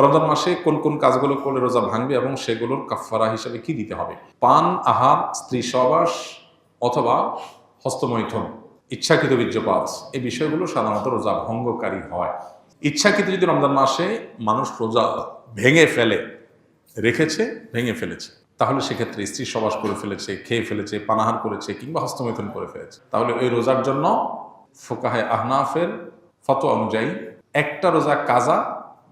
রমজান মাসে কোন কোন কাজগুলো করলে রোজা ভাঙবে এবং সেগুলোর কাফফারা হিসেবে কি দিতে হবে? পান, আহার, স্ত্রী সহবাস অথবা হস্তমৈথুন, ইচ্ছাকৃত বীর্যপাত, এই বিষয়গুলো সাধারণত রোজা ভঙ্গকারী হয়। ইচ্ছাকৃত যদি রমজান মাসে মানুষ রোজা ভেঙে ফেলে, রেখেছে ভেঙে ফেলেছে, তাহলে সেক্ষেত্রে স্ত্রী সহবাস করে ফেলেছে, খেয়ে ফেলেছে, পানাহার করেছে কিংবা হস্তমৈথুন করে ফেলেছে, তাহলে ওই রোজার জন্য ফুকাহে আহনাফের ফতোয়া অনুযায়ী একটা রোজা কাজা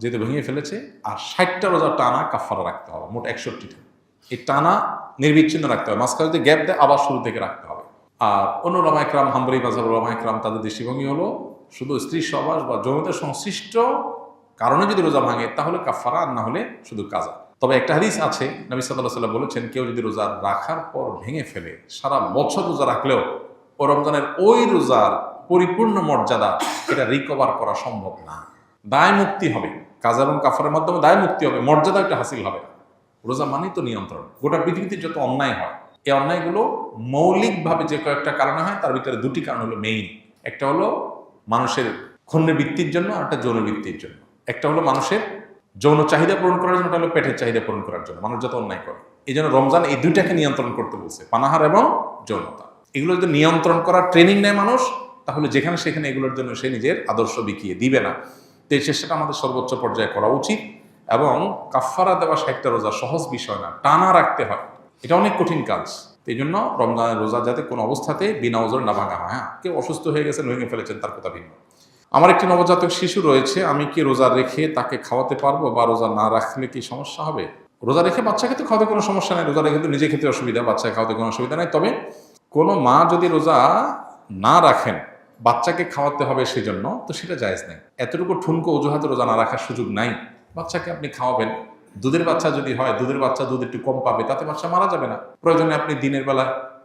যেহেতু ভেঙে ফেলেছে, আর 60টা রোজা টানা কাফারা রাখতে হবে, মোট 61টা। এই টানা নির্বিচ্ছিন্ন রাখতে হবে, মাঝখানে যদি গ্যাপ দেয় আবার শুরু থেকে রাখতে হবে। আর অন্য ওলামা ইকরাম, হাম্বলী মাযহাবের ওলামা ইকরাম, তাদের দৃষ্টিভঙ্গি হলো শুধু স্ত্রী সহবাস বা যৌনতার সংশ্লিষ্ট কারণে যদি রোজা ভাঙে তাহলে কাফারা, আর না হলে শুধু কাজা। তবে একটা হাদিস আছে, নবী সাল্লাল্লাহু আলাইহি ওয়াসাল্লাম বলেছেন, কেউ যদি রোজা রাখার পর ভেঙে ফেলে, সারা বছর রোজা রাখলেও ও রমজানের ওই রোজার পরিপূর্ণ মর্যাদা এটা রিকভার করা সম্ভব না। দায় মুক্তি হবে, কাজা এবং কাফারের মাধ্যমে দায় মুক্তি হবে, মর্যাদা একটা হাসিল হবে। রোজা মানেই তো নিয়ন্ত্রণ। গোটা পৃথিবীতে যত অন্যায় হয়, এই অন্যায়গুলো মৌলিকভাবে যে কয়েকটা কারণে হয়, তার ভিতরে দুটি কারণ হলো মেইন। একটা হলো মানুষের ক্ষুণ্ণ বৃত্তির জন্য, আর একটা যৌন বৃত্তির জন্য। একটা হলো মানুষের যৌন চাহিদা পূরণ করার জন্য, একটা হলো পেটের চাহিদা পূরণ করার জন্য মানুষ যত অন্যায় করে। এই জন্য রমজান এই দুইটাকে নিয়ন্ত্রণ করতে বলছে, পানাহার এবং যৌনতা। এগুলো যদি নিয়ন্ত্রণ করার ট্রেনিং নেয় মানুষ, তাহলে যেখানে সেখানে এগুলোর জন্য সে নিজের আদর্শ বিকিয়ে দিবে না। তো এই চেষ্টাটা আমাদের সর্বোচ্চ পর্যায়ে করা উচিত। এবং কাফফারা দেওয়া 60টা রোজা সহজ বিষয় না, টানা রাখতে হয়, এটা অনেক কঠিন কাজ। এই জন্য রমজানের রোজা যাতে কোনো অবস্থাতে বিনা ওজরে না ভাঙা হয়। হ্যাঁ, কেউ অসুস্থ হয়ে গেছেন, ভেঙে ফেলেছেন, তার কথা ভিন্ন। আমার একটি নবজাতক শিশু রয়েছে, আমি কি রোজা রেখে তাকে খাওয়াতে পারবো, বা রোজা না রাখলে কি সমস্যা হবে? রোজা রেখে বাচ্চাকে তো খাওয়াতে কোনো সমস্যা নেই, রোজা রেখে তো নিজে খেতে অসুবিধা, বাচ্চাকে খাওয়াতে কোনো অসুবিধা নেই। তবে কোনো মা যদি রোজা না রাখেন, বাচ্চাকে খাওয়াতে হবে সেজন্য, তো সেটা জায়েজ নেই। এতটুকু ঠুনকো অজুহাতে রোজা না রাখার সুযোগ নাই। বাচ্চাকে আপনি খাওয়াবেন, দুধের বাচ্চা যদি হয়, দুধের বাচ্চা দুধ একটু কম পাবে, তাতে বাচ্চা মারা যাবে না। প্রয়োজনে আপনি দিনের বেলা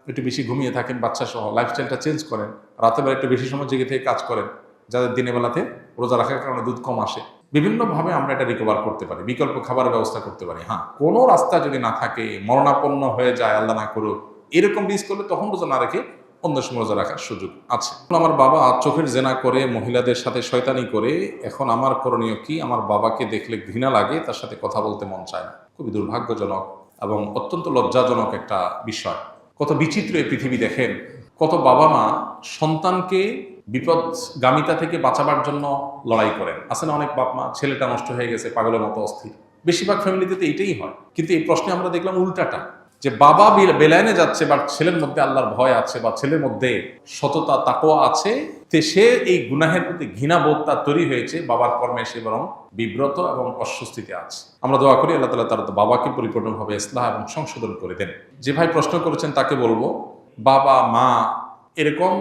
একটু বেশি ঘুমিয়ে থাকেন বাচ্চা সহ, লাইফস্টাইলটা চেঞ্জ করেন, রাতের বেলা একটু বেশি সময় জেগে থেকে কাজ করেন, যাদের দিনের বেলাতে রোজা রাখার কারণে দুধ কম আসে। বিভিন্নভাবে আমরা এটা রিকভার করতে পারি, বিকল্প খাবারের ব্যবস্থা করতে পারি। হ্যাঁ, কোনো রাস্তা যদি না থাকে, মরণাপন্ন হয়ে যায়, আল্লাহ না করুক, এরকম রিস্ক করলে তখন রোজা না রেখে অন্য সময় রোজা রাখার সুযোগ আছে। আমার বাবা চোখের জেনা করে, মহিলাদের সাথে শয়তানি করে, এখন আমার করণীয় কি? আমার বাবাকে দেখলে ঘৃণা লাগে, তার সাথে কথা বলতে মন চায় না। খুবই দুর্ভাগ্যজনক এবং অত্যন্ত লজ্জাজনক একটা বিষয়। কত বিচিত্র এই পৃথিবী দেখেন, কত বাবা মা সন্তানকে বিপদগামিতা থেকে বাঁচাবার জন্য লড়াই করেন। আছে না অনেক বাপ মা, ছেলেটা নষ্ট হয়ে গেছে, পাগলের মতো অস্থির। বেশিরভাগ ফ্যামিলিতে তো এইটাই হয়। কিন্তু এই প্রশ্নে আমরা দেখলাম উল্টাটা, যে বাবা বেলায়নে যাচ্ছে, বা ছেলের মধ্যে আল্লাহর ভয় আছে, বা ছেলের মধ্যে সততা তাকওয়া আছে, তে সে এই গুনাহের প্রতি ঘৃণাবোধ তার তৈরি হয়েছে, বাবার কর্মে সে বরং বিব্রত এবং অস্বস্তিতে আছে। আমরা দোয়া করি আল্লাহ তাআলা তার বাবাকে পরিপূর্ণভাবে ইসলাহ এবং সংশোধন করে দেন। যে ভাই প্রশ্ন করেছেন তাকে বলবো, বাবা মা এরকম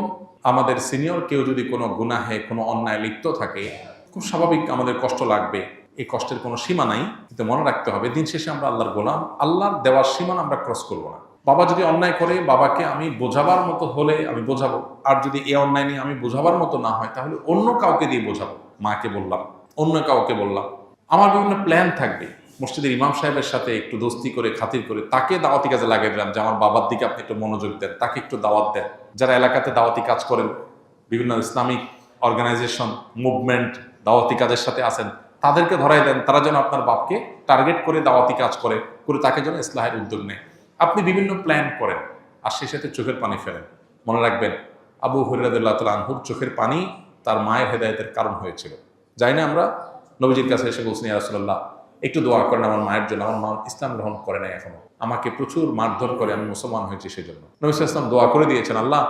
আমাদের সিনিয়র কেউ যদি কোনো গুনাহে, কোনো অন্যায় লিপ্ত থাকে, খুব স্বাভাবিক আমাদের কষ্ট লাগবে। এই কষ্টের কোনো সীমা নাই, কিন্তু মনে রাখতে হবে দিন শেষে আমরা আল্লাহর গোলাম, আল্লাহর দেওয়ার সীমা আমরা ক্রস করবো না। বাবা যদি অন্যায় করে, বাবাকে আমি বোঝাবার মতো হলে আমি বোঝাবো, আর যদি এ অন্যায় নিয়ে আমি বোঝাবার মতো না হয়, তাহলে অন্য কাউকে দিয়ে বোঝাবো। মাকে বললাম, অন্য কাউকে বললাম। আমার বিভিন্ন প্ল্যান থাকবে, মসজিদের ইমাম সাহেবের সাথে একটু দোস্তি করে, খাতির করে তাকে দাওয়াতি কাজে লাগিয়ে দিলাম, যে আমার বাবার দিকে আপনি একটু মনোযোগ দেন, তাকে একটু দাওয়াত দেন। যারা এলাকাতে দাওয়াতি কাজ করেন, বিভিন্ন ইসলামিক অর্গানাইজেশন, মুভমেন্ট, দাওয়াতি কাজের সাথে আছেন, তাদেরকে ধরাই দেন, তারা যেন আপনার বাপকে টার্গেট করে দাওয়াতি কাজ করে তাকে যেন ইসলাহের উদ্যোগ নেয়। আপনি বিভিন্ন প্ল্যান করেন, আর সেই সাথে চোখের পানি ফেলেন। মনে রাখবেন, আবু হুরায়রা রাদিয়াল্লাহু তাআলা আনহুর চোখের পানি তার মায়ের হেদায়েতের কারণ হয়েছিল। যাই না আমরা নবীজির কাছে এসে বলছেন, ইয়া রাসূলুল্লাহ একটু দোয়া করেন আমার মায়ের জন্য, আমার মা ইসলাম গ্রহণ করে নাই এখনো, আমাকে প্রচুর মারধর করে, আমি মুসলমান হয়েছি সেজন্য। নবী সাল্লাল্লাহু আলাইহি ওয়াসাল্লাম দোয়া করে দিয়েছেন, আল্লাহ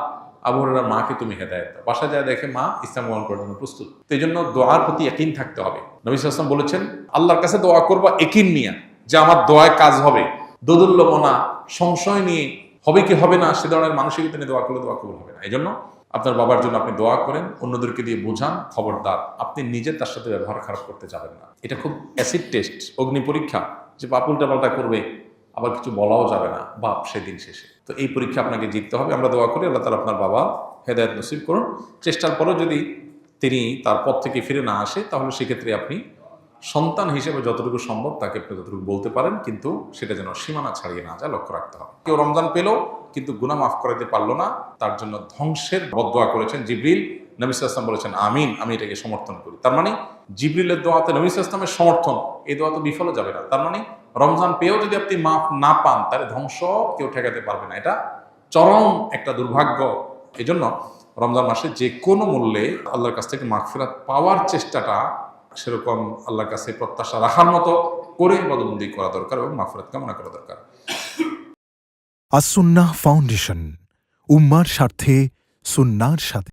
আবু হুরায়রার মাকে তুমি হেদায়েত দাও। বাসায় যায় দেখে মা ইসলাম গ্রহণ করার জন্য প্রস্তুত। তো এই জন্য দোয়ার প্রতি ইয়াকিন থাকতে হবে। নবী সাল্লাল্লাহু আলাইহি ওয়াসাল্লাম বলেছেন, আল্লাহর কাছে দোয়া করবা ইয়াকিন নিয়ে, যে আমার দোয়ায় কাজ হবে। দোদুল্যমনা, সংশয় নিয়ে হবে কি হবে না সে ধরনের মানসিকতা নিয়ে দোয়া করলে দোয়া কবুল হবে না। এই জন্য আপনার বাবার জন্য আপনি দোয়া করেন, অন্যদেরকে দিয়ে বোঝান, খবরদার আপনি নিজে তার সাথে ব্যবহার খারাপ করতে যাবেন না। এটা খুব অ্যাসিড টেস্ট, অগ্নি পরীক্ষা, যে বাপ উল্টাপাল্টা করবে, আবার কিছু বলাও যাবে না বাপ সেদিন শেষে। তো এই পরীক্ষা আপনাকে জিততে হবে। আমরা দোয়া করি আল্লাহ তাআলা আপনার বাবা হেদায়েত নসিব করুন। চেষ্টার পরেও যদি তিনি তার পথ থেকে ফিরে না আসে, তাহলে সেক্ষেত্রে আপনি সন্তান হিসেবে যতটুকু সম্ভব তাকে আপনি যতটুকু বলতে পারেন, কিন্তু সেটা যেন সীমানা ছাড়িয়ে না যায়, লক্ষ্য রাখতে হবে। কেউ রমজান পেল কিন্তু গুনাহ মাফ করাতে পারলো না, তার জন্য ধ্বংসের বদদোয়া করেছেন জিবরিল নবী সাল্লাল্লাহু আলাইহি ওয়াসাল্লাম বলেছেন আমিন, আমি এটাকে সমর্থন করি। তার মানে জিবরিলের দোয়াতে নবী সাল্লাল্লাহু আলাইহি ওয়াসাল্লামের সমর্থন, এই দোয়া তো বিফলে যাবে না। তার মানে রমজান পেয়েও যদি আপনি মাফ না পান, তাহলে ধ্বংস কেউ ঠেকাতে পারবে না। এটা চরম একটা দুর্ভাগ্য। এই জন্য রমজান মাসে যে কোনো মূল্যে আল্লাহর কাছ থেকে মাগফিরাত পাওয়ার চেষ্টাটা সেরকম আল্লাহর কাছে প্রত্যাশা রাখার মতো করে ইবাদতবন্দি করা দরকার এবং মাগফিরাত কামনা করা দরকার। আসুন্নাহ ফাউন্ডেশন, উম্মার স্বার্থে সুন্নাহর সাথে।